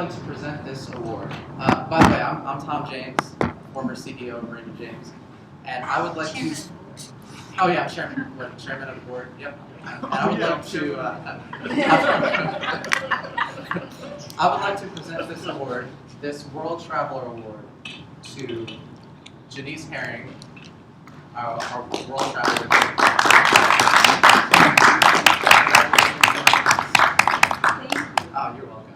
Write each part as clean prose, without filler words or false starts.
I'd like to present this award. By the way, I'm Tom James, former CEO of Raymond James, and I would like to. Oh yeah, I'm chairman of the board. Yep. And I would like to. I would like to present this award, this World Traveler Award, to Jeanice Harring, our World Traveler. Oh, you're welcome.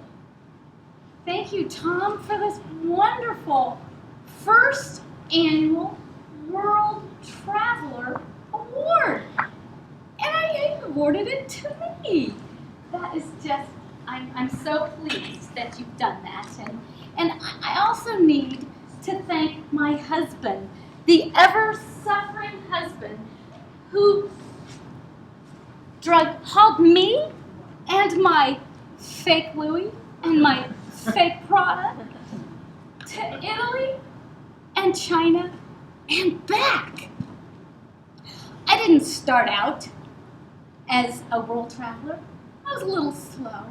Thank you, Tom, for this wonderful first annual World Traveler Award. And you awarded it to me. That is just, I'm so pleased that you've done that. And I also need to thank my husband, the ever-suffering husband who hauled me and my fake Louis and my fake Prada to Italy and China and back. I didn't start out as a world traveler. I was a little slow.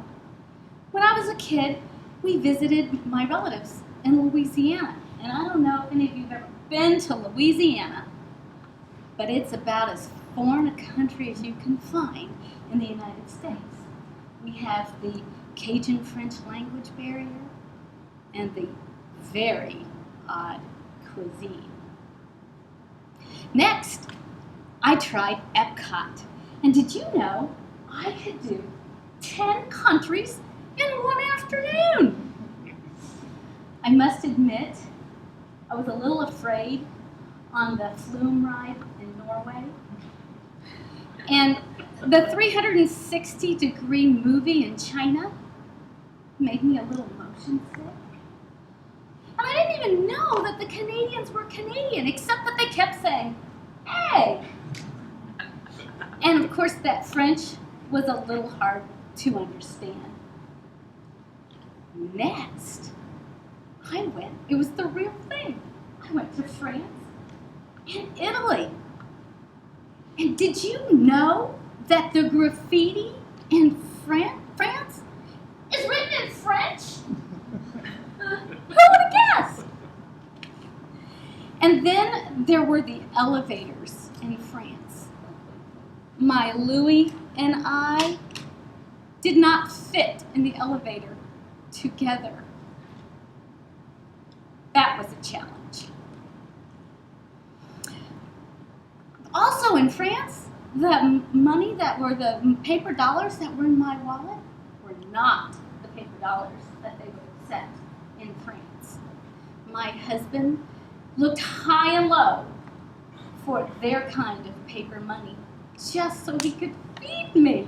When I was a kid, we visited my relatives in Louisiana. And I don't know if any of you have ever been to Louisiana, but it's about as foreign a country as you can find in the United States. We have the Cajun French language barrier and the very odd cuisine. Next, I tried Epcot. And did you know I could do 10 countries in one afternoon? I must admit, I was a little afraid on the flume ride in Norway. And the 360-degree movie in China made me a little motion sick. And I didn't even know that the Canadians were Canadian, except that they kept saying, hey. And of course, that French was a little hard to understand. Next, it was the real thing. I went to France and Italy. And did you know that the graffiti in France is written in French? Who would have guessed? And then there were the elevators in France. My Louis and I did not fit in the elevator together. That was a challenge. Also in France, the money that were the paper dollars that were in my wallet were not the paper dollars that they would accept in France. My husband looked high and low for their kind of paper money just so he could feed me.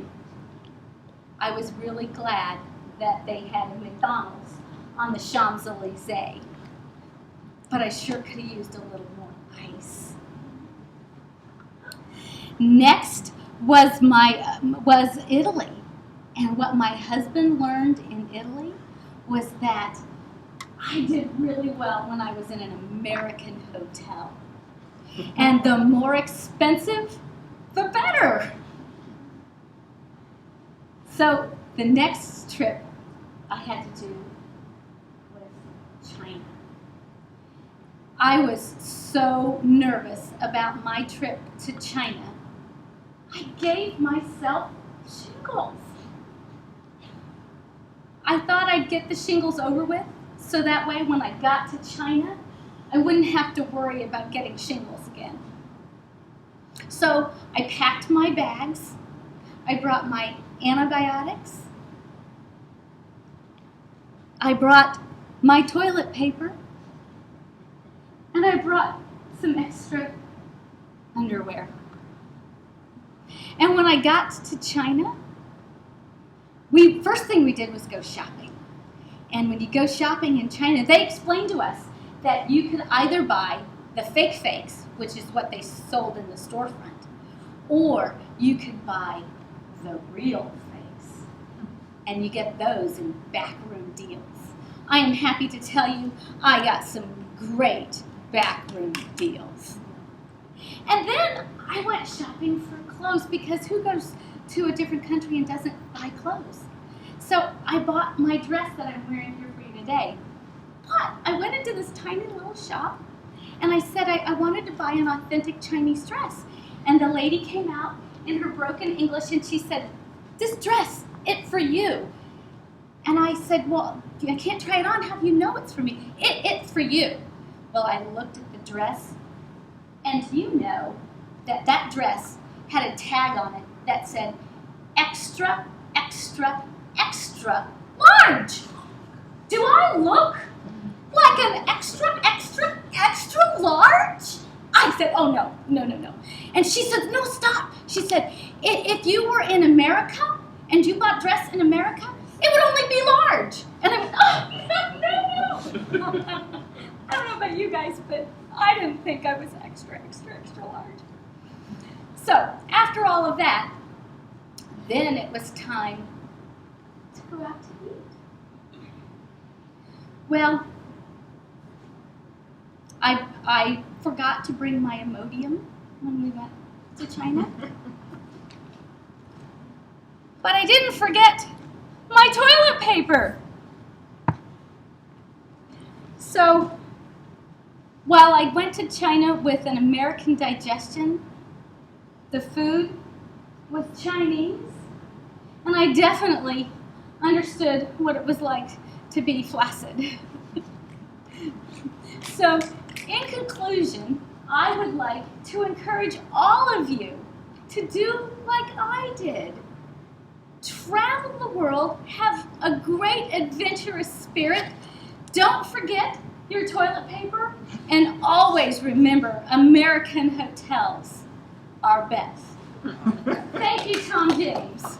I was really glad that they had a McDonald's on the Champs-Elysees, but I sure could have used a little more ice. Next was Italy. And what my husband learned in Italy was that I did really well when I was in an American hotel. And the more expensive, the better. So the next trip I had to do was China. I was so nervous about my trip to China, I gave myself shingles. I thought I'd get the shingles over with, so that way when I got to China, I wouldn't have to worry about getting shingles again. So I packed my bags, I brought my antibiotics, I brought my toilet paper, and I brought some extra underwear. And when I got to China, first thing we did was go shopping. And when you go shopping in China, they explained to us that you could either buy the fake fakes, which is what they sold in the storefront, or you could buy the real fakes. And you get those in backroom deals. I am happy to tell you I got some great backroom deals. And then I went shopping for clothes, because who goes to a different country and doesn't buy clothes? So I bought my dress that I'm wearing here for day. But I went into this tiny little shop, and I said I wanted to buy an authentic Chinese dress. And the lady came out in her broken English, and she said, "This dress, it's for you." And I said, "Well, I can't try it on. How do you know it's for me?" It's for you." Well, I looked at the dress, and you know that dress had a tag on it that said, "Extra, extra, extra large." Do I look like an extra, extra, extra large? I said, "Oh, no. And she said, "No, stop." She said, if you were in America and you bought dress in America, it would only be large. And I went, "Oh, no." I don't know about you guys, but I didn't think I was extra, extra, extra large. So after all of that, then it was time to go out to eat. Well, I forgot to bring my Imodium when we went to China. But I didn't forget my toilet paper. So while I went to China with an American digestion, the food was Chinese, and I definitely understood what it was like to be flaccid. So, in conclusion, I would like to encourage all of you to do like I did. Travel the world, have a great adventurous spirit, don't forget your toilet paper, and always remember American hotels are best. Thank you, Tom James.